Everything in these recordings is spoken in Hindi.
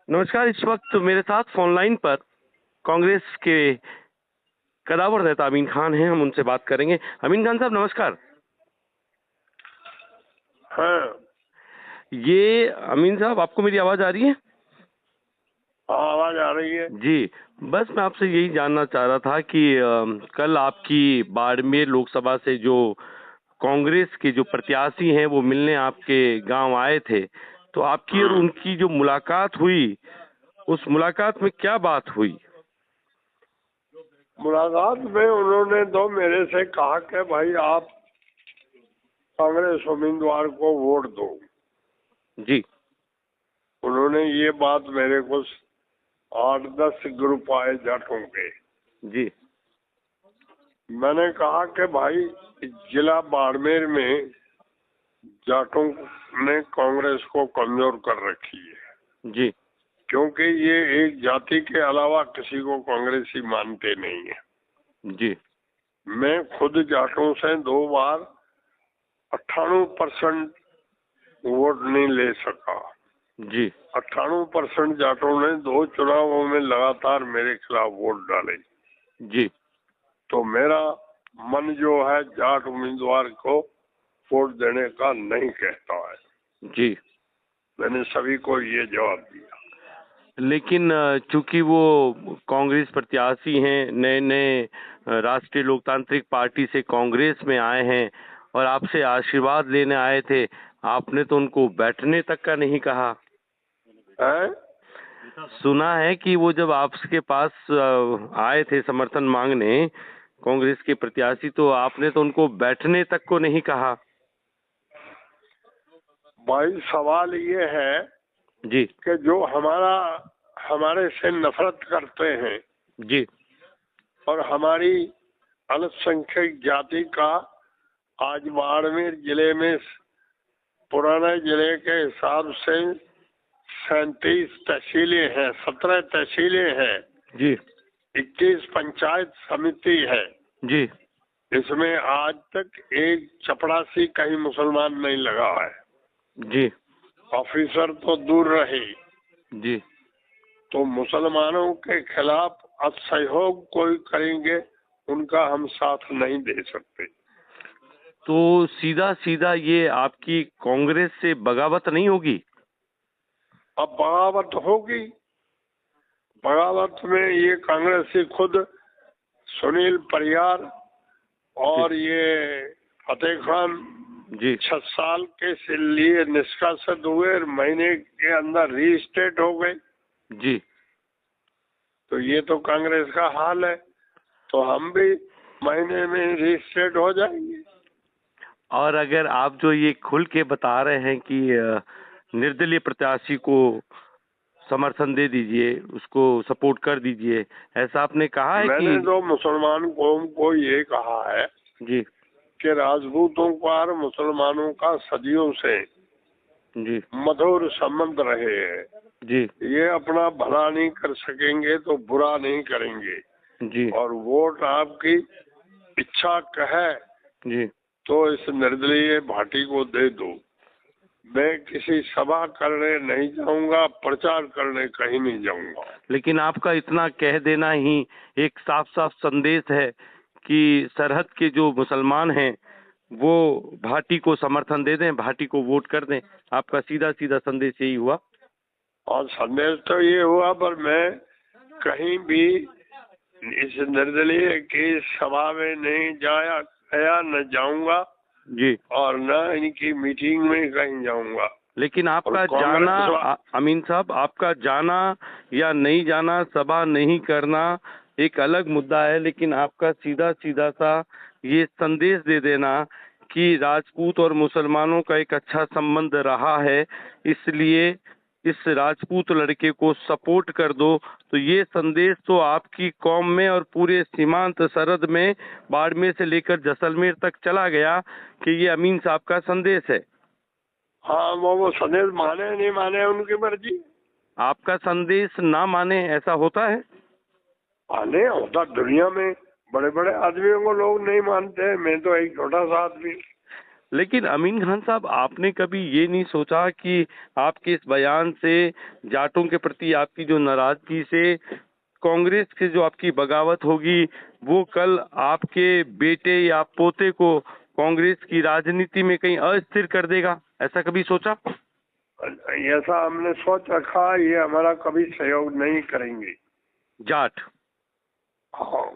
नमस्कार। इस वक्त मेरे साथ फोन लाइन पर कांग्रेस के कदावर नेता अमीन खान हैं। हम उनसे बात करेंगे। अमीन खान साहब नमस्कार। हाँ। ये अमीन साहब, आपको मेरी आवाज आ रही है? हाँ, आवाज आ रही है जी, बस मैं आपसे यही जानना चाह रहा था कि कल आपकी बाड़मेर लोकसभा से जो कांग्रेस के जो प्रत्याशी हैं वो मिलने आपके गांव आए थे, तो आपकी और उनकी जो मुलाकात हुई, उस मुलाकात में क्या बात हुई? मुलाकात में उन्होंने तो मेरे से कहा कि भाई आप कांग्रेस उम्मीदवार को वोट दो। जी उन्होंने ये बात मेरे को 8-10 ग्रुप आए जाटों के। जी मैंने कहा कि भाई जिला बाड़मेर में जाटों ने कांग्रेस को कमजोर कर रखी है, जी क्योंकि ये एक जाति के अलावा किसी को कांग्रेसी मानते नहीं है। जी मैं खुद जाटों से 2 बार 98% वोट नहीं ले सका। जी 98% जाटों ने 2 चुनावों में लगातार मेरे खिलाफ वोट डाले। जी तो मेरा मन जो है जाट उम्मीदवार को वोट देने का नहीं कहता है। जी मैंने सभी को ये जवाब दिया। लेकिन चूंकि वो कांग्रेस प्रत्याशी हैं, नए नए राष्ट्रीय लोकतांत्रिक पार्टी से कांग्रेस में आए हैं और आपसे आशीर्वाद लेने आए थे, आपने तो उनको बैठने तक का नहीं कहा। है? सुना है कि वो जब आपके पास आए थे समर्थन मांगने, कांग्रेस के प्रत्याशी, तो आपने तो उनको बैठने तक को नहीं कहा। भाई सवाल ये है जी कि जो हमारे से नफरत करते हैं जी और हमारी अल्पसंख्यक जाति का आज बाड़मेर जिले में पुराने जिले के हिसाब से 37 तहसीलें हैं, 17 तहसीलें हैं, जी 21 पंचायत समिति है। जी इसमें आज तक एक चपरासी कहीं मुसलमान नहीं लगा है। जी ऑफिसर तो दूर रहे। जी तो मुसलमानों के खिलाफ असहयोग कोई करेंगे, उनका हम साथ नहीं दे सकते। तो सीधा सीधा ये आपकी कांग्रेस से बगावत नहीं होगी? अब बगावत होगी। बगावत में ये कांग्रेसी खुद सुनील परियार और ये फतेह खान जी 6 साल के लिए निष्कासित हुए, महीने के अंदर रीस्टेट हो गए। जी तो ये तो कांग्रेस का हाल है, तो हम भी महीने में रीस्टेट हो जाएंगे। और अगर आप जो ये खुल के बता रहे हैं कि निर्दलीय प्रत्याशी को समर्थन दे दीजिए, उसको सपोर्ट कर दीजिए, ऐसा आपने कहा है मैंने कि? तो मुसलमान कौम को ये कहा है जी कि राजपूतों पर मुसलमानों का सदियों से जी मधुर संबंध रहे हैं। जी ये अपना भला नहीं कर सकेंगे तो बुरा नहीं करेंगे। जी और वोट आपकी इच्छा कहे जी तो इस निर्दलीय भाटी को दे दो। मैं किसी सभा करने नहीं जाऊंगा, प्रचार करने कहीं नहीं जाऊंगा। लेकिन आपका इतना कह देना ही एक साफ साफ संदेश है कि सरहद के जो मुसलमान हैं वो भाटी को समर्थन दे दें, भाटी को वोट कर दें। आपका सीधा सीधा संदेश यही हुआ। और संदेश तो ये हुआ, पर मैं कहीं भी इस निर्दलीय की सभा में नहीं गया, न जाऊंगा जी और न इनकी मीटिंग में कहीं जाऊंगा। लेकिन आपका जाना, अमीन साहब, आपका जाना या नहीं जाना, सभा नहीं करना एक अलग मुद्दा है, लेकिन आपका सीधा सीधा सा ये संदेश दे देना कि राजपूत और मुसलमानों का एक अच्छा संबंध रहा है, इसलिए इस राजपूत लड़के को सपोर्ट कर दो, तो ये संदेश तो आपकी कौम में और पूरे सीमांत सरहद में बाड़मेर से लेकर जैसलमेर तक चला गया कि ये अमीन साहब का संदेश है। हाँ, वो संदेश माने नहीं माने उनकी मर्जी। आपका संदेश ना माने ऐसा होता है? माने होता, दुनिया में बड़े बड़े आदमियों को लोग नहीं मानते हैं। मैं तो एक छोटा सा आदमी। लेकिन अमीन खान साहब, आपने कभी ये नहीं सोचा कि आपके इस बयान से जाटों के प्रति आपकी जो नाराजगी से कांग्रेस के जो आपकी बगावत होगी वो कल आपके बेटे या पोते को कांग्रेस की राजनीति में कहीं अस्थिर कर देगा? ऐसा कभी सोचा? ऐसा हमने सोच रखा, ये हमारा कभी सहयोग नहीं करेंगे जाट? हाँ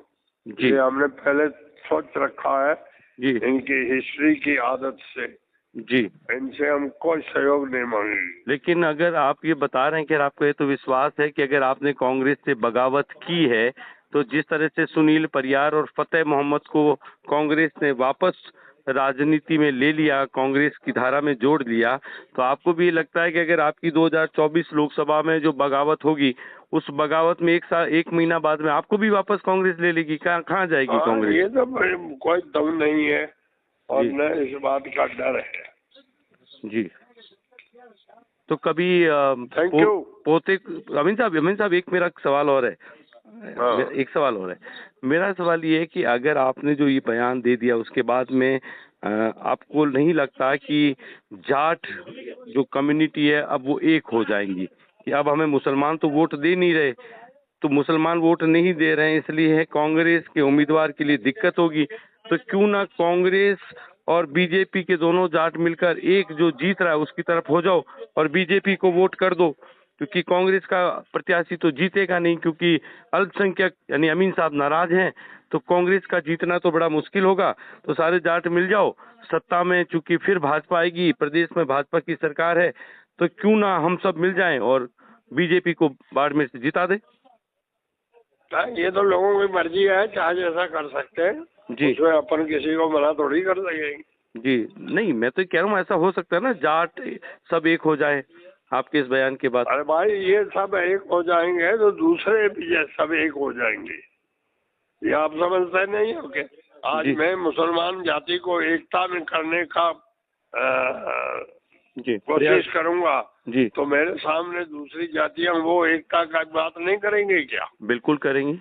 जी ये हमने पहले सोच रखा है। जी इनकी हिस्ट्री की आदत से जी। इनसे हम कोई सहयोग नहीं मांगेंगे। लेकिन अगर आप ये बता रहे हैं कि आपको ये तो विश्वास है कि अगर आपने कांग्रेस से बगावत की है तो जिस तरह से सुनील परियार और फतेह मोहम्मद को कांग्रेस ने वापस राजनीति में ले लिया, कांग्रेस की धारा में जोड़ लिया, तो आपको भी लगता है कि अगर आपकी 2024 लोकसभा में जो बगावत होगी उस बगावत में एक महीना बाद में आपको भी वापस कांग्रेस ले लेगी? कहाँ जाएगी कांग्रेस? ये तो कोई दम नहीं है और न इस बात का डर है जी। तो कभी थैंक यू। पोते अमीन साहब एक मेरा सवाल और है। एक सवाल और है। मेरा सवाल ये है कि अगर आपने जो ये बयान दे दिया उसके बाद में आपको नहीं लगता कि जाट जो कम्युनिटी है अब वो एक हो जाएंगी कि अब हमें मुसलमान तो वोट दे नहीं रहे, तो मुसलमान वोट नहीं दे रहे हैं इसलिए कांग्रेस के उम्मीदवार के लिए दिक्कत होगी, तो क्यों ना कांग्रेस और बीजेपी के दोनों जाट मिलकर एक जो जीत रहा है उसकी तरफ हो जाओ और बीजेपी को वोट कर दो, क्योंकि कांग्रेस का प्रत्याशी तो जीतेगा नहीं, क्योंकि अल्पसंख्यक यानी अमीन साहब नाराज हैं, तो कांग्रेस का जीतना तो बड़ा मुश्किल होगा। तो सारे जाट मिल जाओ सत्ता में, चूंकि फिर भाजपा आएगी, प्रदेश में भाजपा की सरकार है, तो क्यों ना हम सब मिल जाएं और बीजेपी को बाड़मेर से जिता दे। ये तो लोगों की मर्जी है, चाहे जैसा कर सकते हैं जी। उसमें अपन किसी को मना थोड़ी कर सकेंगे। जी नहीं, मैं तो कह रहा हूँ ऐसा हो सकता है ना, जाट सब एक हो जाए आपके इस बयान के बाद। अरे भाई ये सब एक हो जाएंगे तो दूसरे भी सब एक हो जाएंगे, ये आप समझते नहीं हो क्या? आज मैं मुसलमान जाति को एकता में करने का जी कोशिश करूंगा जी, तो मेरे सामने दूसरी जातियां वो एकता का बात नहीं करेंगे क्या? बिल्कुल करेंगी।